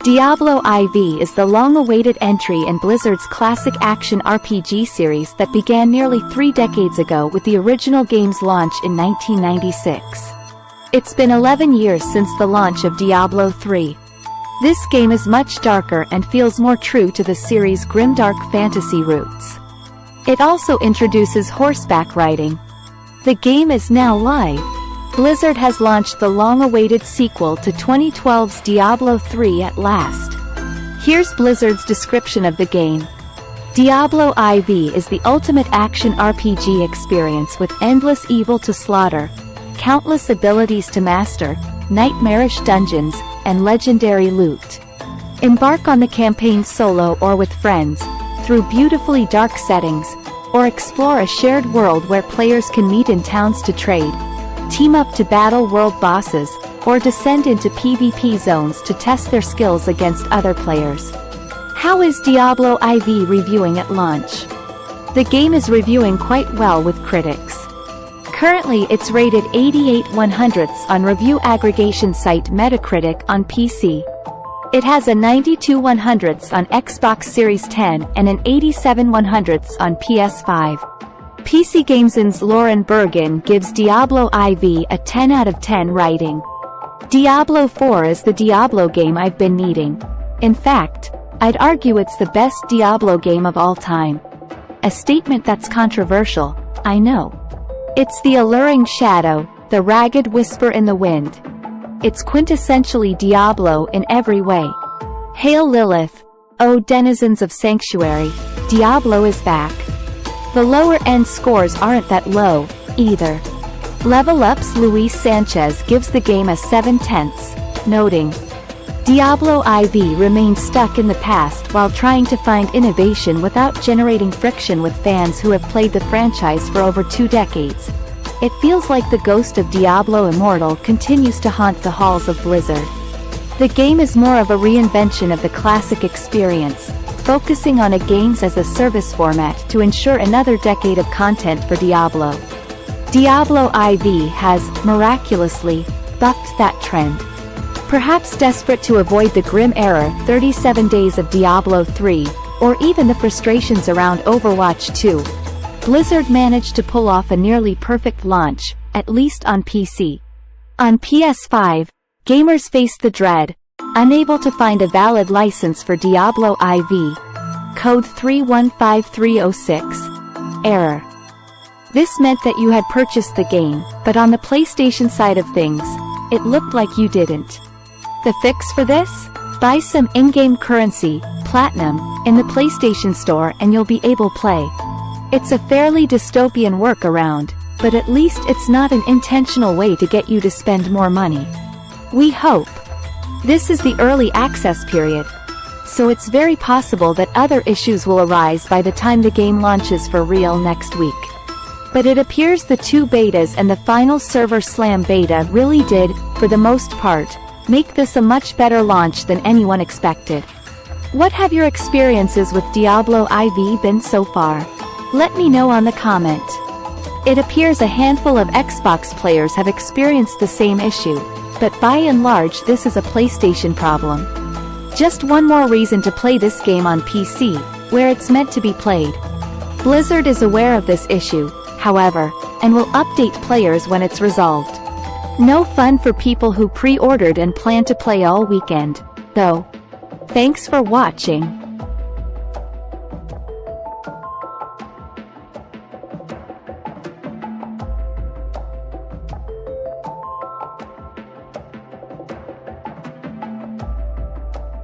Diablo IV is the long-awaited entry in Blizzard's classic action RPG series that began nearly 3 decades ago with the original game's launch in 1996. It's been 11 years since the launch of Diablo III. This game is much darker and feels more true to the series' grimdark fantasy roots. It also introduces horseback riding. The game is now live. Blizzard has launched the long-awaited sequel to 2012's Diablo III at last. Here's Blizzard's description of the game. Diablo IV is the ultimate action RPG experience with endless evil to slaughter, countless abilities to master, nightmarish dungeons, and legendary loot. Embark on the campaign solo or with friends, through beautifully dark settings, or explore a shared world where players can meet in towns to trade, team up to battle world bosses, or descend into PvP zones to test their skills against other players. How is Diablo IV reviewing at launch? The game is reviewing quite well with critics. Currently it's rated 88/100ths on review aggregation site Metacritic on PC. It has a 92/100ths on Xbox Series X and an 87/100ths on PS5. PC Gamesin's Lauren Bergen gives Diablo IV a 10 out of 10 rating. Diablo 4 is the Diablo game I've been needing. In fact, I'd argue it's the best Diablo game of all time. A statement that's controversial, I know. It's the alluring shadow, the ragged whisper in the wind. It's quintessentially Diablo in every way. Hail Lilith, O denizens of Sanctuary, Diablo is back. The lower-end scores aren't that low, either. Level Up's Luis Sanchez gives the game a 7/10, noting, Diablo IV remains stuck in the past while trying to find innovation without generating friction with fans who have played the franchise for over 2 decades. It feels like the ghost of Diablo Immortal continues to haunt the halls of Blizzard. The game is more of a reinvention of the classic experience, focusing on a games-as-a-service format to ensure another decade of content for Diablo. Diablo IV has, miraculously, bucked that trend. Perhaps desperate to avoid the grim era 37 days of Diablo III, or even the frustrations around Overwatch 2, Blizzard managed to pull off a nearly perfect launch, at least on PC. On PS5, gamers faced the dread, unable to find a valid license for Diablo IV. Code 315306. Error. This meant that you had purchased the game, but on the PlayStation side of things, it looked like you didn't. The fix for this? Buy some in-game currency, Platinum, in the PlayStation Store and you'll be able to play. It's a fairly dystopian workaround, but at least it's not an intentional way to get you to spend more money. We hope. This is the early access period, so it's very possible that other issues will arise by the time the game launches for real next week. But it appears the 2 betas and the final server slam beta really did, for the most part, make this a much better launch than anyone expected. What have your experiences with Diablo IV been so far? Let me know on the comment. It appears a handful of Xbox players have experienced the same issue, but by and large this is a PlayStation problem. Just one more reason to play this game on PC, where it's meant to be played. Blizzard is aware of this issue, however, and will update players when it's resolved. No fun for people who pre-ordered and plan to play all weekend, though. Thanks for watching.